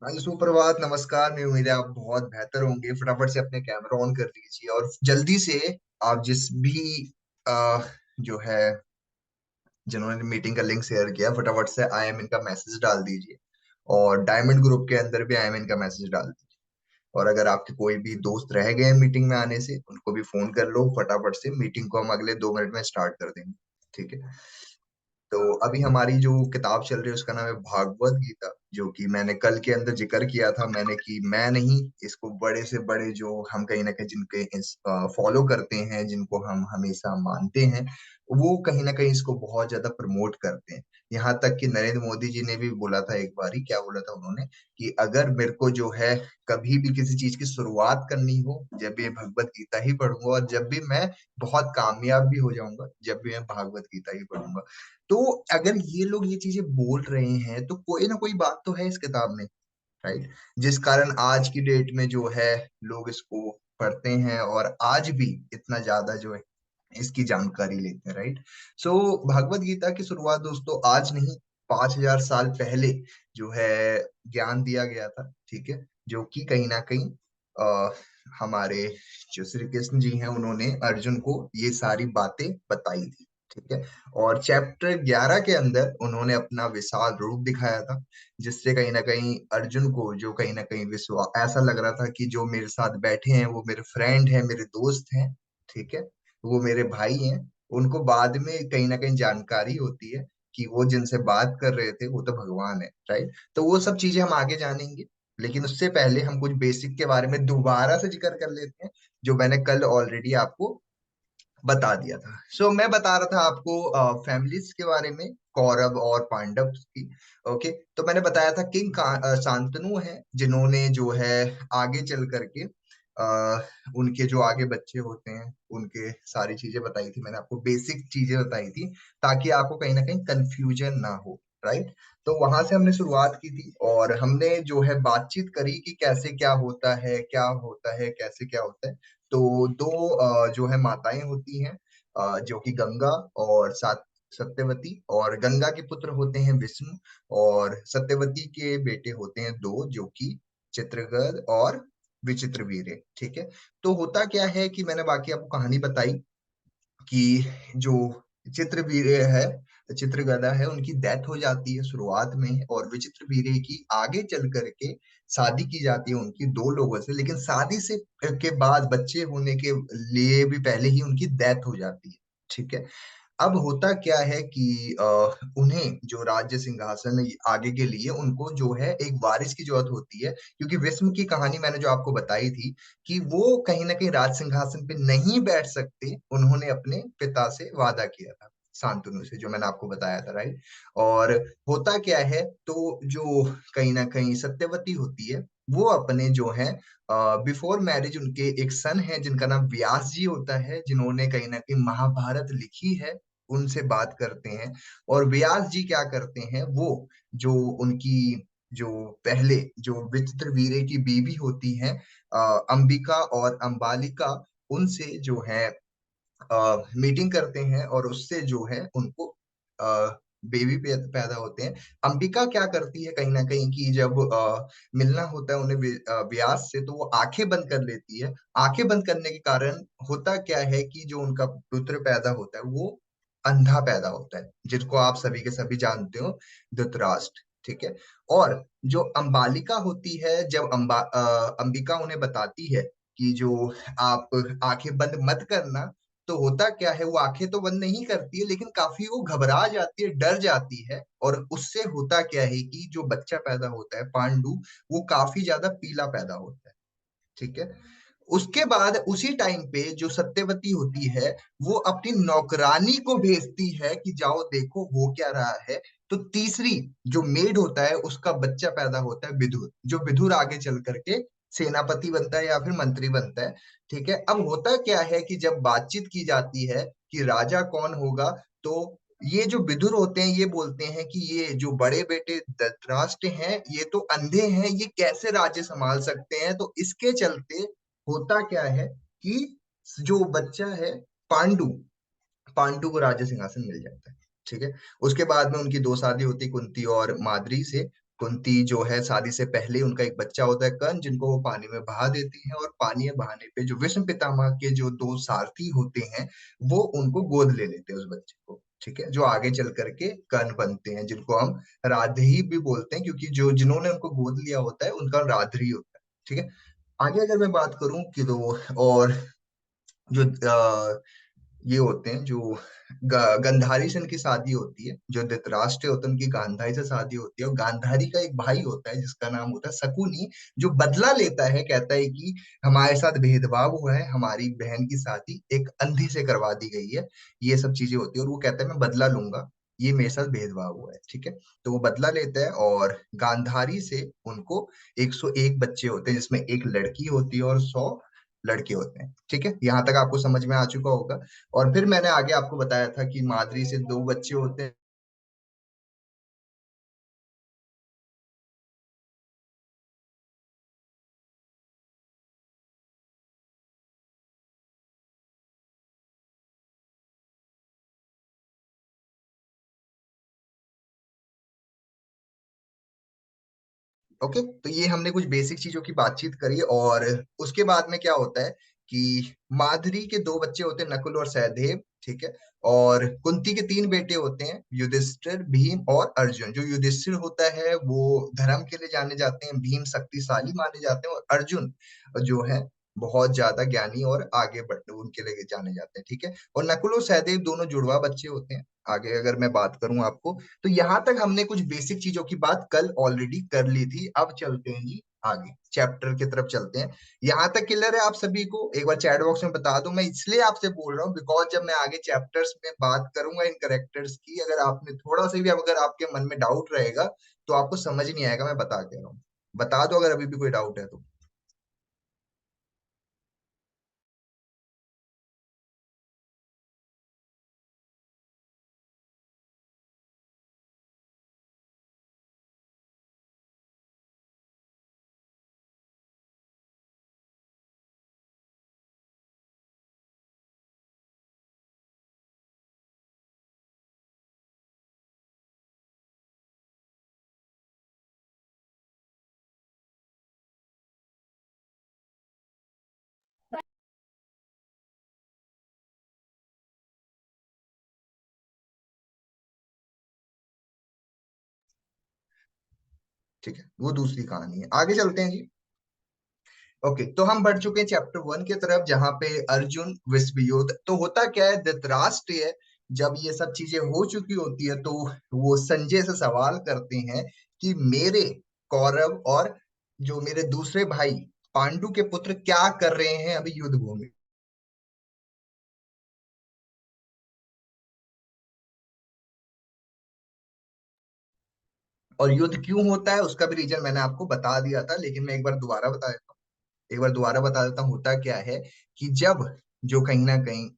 हाँ जी, सुप्रभात, नमस्कार। मैं उम्मीद है आप बहुत बेहतर होंगे। फटाफट से अपने कैमरा ऑन कर लीजिए और जल्दी से आप जिस भी आ, जो है जिन्होंने मीटिंग का लिंक शेयर किया, फटाफट से आई एम इन का मैसेज डाल दीजिए। और डायमंड ग्रुप के अंदर भी आई एम इन का मैसेज डाल दीजिए। और अगर आपके कोई भी दोस्त रह गए हैं मीटिंग में आने से, उनको भी फोन कर लो। फटाफट से मीटिंग को हम अगले 2 मिनट में स्टार्ट कर देंगे। ठीक है। तो अभी हमारी जो किताब चल रही है उसका नाम है भागवत गीता, जो कि मैंने कल के अंदर जिक्र किया था मैंने कि मैं नहीं, इसको बड़े से बड़े जो हम कहीं ना कहीं जिनके फॉलो करते हैं, जिनको हम हमेशा मानते हैं, वो कहीं ना कहीं इसको बहुत ज्यादा प्रमोट करते हैं। यहाँ तक कि नरेंद्र मोदी जी ने भी बोला था, एक बारी क्या बोला था उन्होंने, कि अगर मेरे को जो है कभी भी किसी चीज की शुरुआत करनी हो, जब भी भगवत गीता ही पढ़ूंगा, और जब भी मैं बहुत कामयाब भी हो जाऊंगा, जब भी मैं भागवत गीता ही पढ़ूंगा। तो अगर ये लोग ये चीजें बोल रहे हैं तो कोई ना कोई बात तो है इस किताब में, राइट। जिस कारण आज की डेट में जो है लोग इसको पढ़ते हैं और आज भी इतना ज्यादा जो है इसकी जानकारी लेते हैं, राइट। सो भगवत गीता की शुरुआत दोस्तों आज नहीं, 5,000 साल पहले जो है ज्ञान दिया गया था। ठीक है। जो कि कहीं ना कहीं आ, हमारे जो श्री कृष्ण जी हैं उन्होंने अर्जुन को ये सारी बातें बताई थी। ठीक है। और चैप्टर 11 के अंदर उन्होंने अपना विशाल रूप दिखाया था, जिससे कहीं ना कहीं अर्जुन को जो कहीं ना कहीं विश्वास ऐसा लग रहा था कि जो मेरे साथ बैठे हैं वो मेरे फ्रेंड हैं, मेरे दोस्त हैं। ठीक है। वो मेरे भाई हैं। उनको बाद में कहीं ना कहीं जानकारी होती है कि वो जिनसे बात कर रहे थे वो तो भगवान है, राइट। तो वो सब चीजें हम आगे जानेंगे, लेकिन उससे पहले हम कुछ बेसिक के बारे में दोबारा से जिक्र कर लेते हैं, जो मैंने कल ऑलरेडी आपको बता दिया था। मैं बता रहा था आपको फैमिलीज के बारे में, कौरव और पांडव की। ओके। तो मैंने बताया था किंग शांतनु है, जिन्होंने जो है आगे चल करके उनके जो आगे बच्चे होते हैं उनके सारी चीजें बताई थी। मैंने आपको बेसिक चीजें बताई थी ताकि आपको कहीं ना कहीं कंफ्यूजन ना हो, राइट। तो वहां से हमने शुरुआत की थी और हमने जो है बातचीत करी कि कैसे क्या होता है, क्या होता है, कैसे क्या होता है। तो दो जो है माताएं होती हैं, जो कि गंगा और सात सत्यवती। और गंगा के पुत्र होते हैं विष्णु, और सत्यवती के बेटे होते हैं दो, जो कि चित्रगुप्त और विचित्रवीर्य। ठीक है। तो होता क्या है कि मैंने बाकी आपको कहानी बताई कि जो चित्रवीर्य है, चित्रगदा है, उनकी डेथ हो जाती है शुरुआत में, और विचित्रवीर्य की आगे चल करके शादी की जाती है उनकी दो लोगों से, लेकिन शादी से के बाद बच्चे होने के लिए भी पहले ही उनकी डेथ हो जाती है। ठीक है। अब होता क्या है कि उन्हें जो राज्य सिंहासन है, आगे के लिए उनको जो है एक वारिस की जरूरत होती है, क्योंकि विष्णु की कहानी मैंने जो आपको बताई थी कि वो कहीं ना कहीं राज सिंहासन पे नहीं बैठ सकते। उन्होंने अपने पिता से वादा किया था, शांतनु से, जो मैंने आपको बताया था, राइट। और होता क्या है, तो जो कहीं ना कहीं सत्यवती होती है, वो अपने जो है बिफोर मैरिज उनके एक सन है जिनका नाम व्यास जी होता है, जिन्होंने कहीं ना कहीं महाभारत लिखी है, उनसे बात करते हैं। और व्यास जी क्या करते हैं, वो जो उनकी जो पहले जो विचित्रवीर्य की बीवी होती हैं, अंबिका और अंबालिका, उनसे जो है मीटिंग करते हैं और उससे जो है उनको बेबी पैदा होते हैं। अंबिका क्या करती है कहीं ना कहीं कि जब मिलना होता है उन्हें व्यास से, तो वो आंखें बंद कर लेती है। आंखें बंद करने के कारण होता क्या है कि जो उनका पुत्र पैदा होता है वो अंधा पैदा होता है, जिसको आप सभी के सभी जानते हो, धृतराष्ट्र। ठीक है। और जो अंबालिका होती है, जब अंबिका उन्हें बताती है कि जो आप आंखें बंद मत करना, तो होता क्या है, वो आंखें तो बंद नहीं करती है, लेकिन काफी वो घबरा जाती है, डर जाती है। और उससे होता क्या है कि जो बच्चा पैदा होता है पांडु, वो काफी ज्यादा पीला पैदा होता है। ठीक है। उसके बाद उसी टाइम पे जो सत्यवती होती है, वो अपनी नौकरानी को भेजती है कि जाओ देखो हो क्या रहा है। तो तीसरी जो मेड होता है उसका बच्चा पैदा होता है विदुर, जो विदुर आगे चल करके सेनापति बनता है या फिर मंत्री बनता है। ठीक है। अब होता क्या है कि जब बातचीत की जाती है कि राजा कौन होगा, तो ये जो विदुर होते हैं ये बोलते हैं कि ये जो बड़े बेटे धृतराष्ट्र हैं ये तो अंधे हैं, ये कैसे राज्य संभाल सकते हैं। तो इसके चलते होता क्या है कि जो बच्चा है पांडु, पांडु को राज्य सिंहासन मिल जाता है। ठीक है। उसके बाद में उनकी दो शादी होती है, कुंती और माद्री से। कुंती जो है शादी से पहले ही उनका एक बच्चा होता है कर्ण, जिनको वो पानी में बहा देती हैं, और पानी में बहाने पे जो विष्णु पितामह के जो दो सारथी होते हैं वो उनको गोद ले लेते हैं उस बच्चे को। ठीक है, जो आगे चल करके कर्ण बनते हैं, जिनको हम राधेय भी बोलते हैं, क्योंकि जो जिन्होंने उनको गोद लिया होता है उनका राधेय होता है। ठीक है, आगे अगर मैं बात करूं कि तो और जो ये होते हैं जो गंधारी से इनकी शादी होती है, जो धृतराष्ट्र होता है उनकी गांधारी से शादी होती है, और गांधारी का एक भाई होता है जिसका नाम होता है शकुनी, जो बदला लेता है, कहता है कि हमारे साथ भेदभाव हुआ है, हमारी बहन की शादी एक अंधे से करवा दी गई है, ये सब चीजें होती है, और वो कहता है मैं बदला लूंगा, ये मेरे साथ भेदभाव हुआ है। ठीक है, तो वो बदला लेता है, और गांधारी से उनको 101 बच्चे होते हैं, जिसमें एक लड़की होती है और 100 लड़के होते हैं। ठीक है, यहाँ तक आपको समझ में आ चुका होगा। और फिर मैंने आगे आपको बताया था कि माद्री से दो बच्चे होते हैं। ओके, तो ये हमने कुछ बेसिक चीजों की बातचीत करी, और उसके बाद में क्या होता है कि माधुरी के दो बच्चे होते हैं, नकुल और सहदेव। ठीक है, और कुंती के तीन बेटे होते हैं, युधिष्ठिर, भीम और अर्जुन। जो युधिष्ठिर होता है वो धर्म के लिए जाने जाते हैं, भीम शक्तिशाली माने जाते हैं, और अर्जुन जो है बहुत ज्यादा ज्ञानी और आगे बढ़ उनके लिए जाने जाते हैं। ठीक है, और नकुल और सहदेव दोनों जुड़वा बच्चे होते हैं। आगे अगर मैं बात करूं आपको, तो यहां तक हमने कुछ बेसिक चीजों की बात कल ऑलरेडी कर ली थी। अब चलते हैं जी आगे, चैप्टर की तरफ चलते हैं। यहां तक क्लियर है आप सभी को? एक बार चैट बॉक्स में बता दो। मैं इसलिए आपसे बोल रहा हूँ बिकॉज जब मैं आगे चैप्टर्स में बात करूंगा इन करेक्टर्स की, अगर आपने थोड़ा सा भी अगर आपके मन में डाउट रहेगा तो आपको समझ नहीं आएगा, मैं बता के रहा हूँ। बता दो अगर अभी भी कोई डाउट है तो। ठीक है, वो दूसरी कहानी है, आगे चलते हैं जी। ओके, तो हम बढ़ चुके हैं चैप्टर 1 की तरफ, जहां पे अर्जुन विश्व युद्ध। तो होता क्या है, धृतराष्ट्र है, जब ये सब चीजें हो चुकी होती है तो वो संजय से सवाल करते हैं कि मेरे कौरव और जो मेरे दूसरे भाई पांडु के पुत्र क्या कर रहे हैं अभी युद्ध भूमि। और युद्ध क्यों होता है उसका भी रीजन मैंने आपको बता दिया था, लेकिन मैं एक बार दोबारा बता देता हूँ। एक बार दोबारा बता देता हूँ, होता क्या है कि जब जो कहीं ना कहीं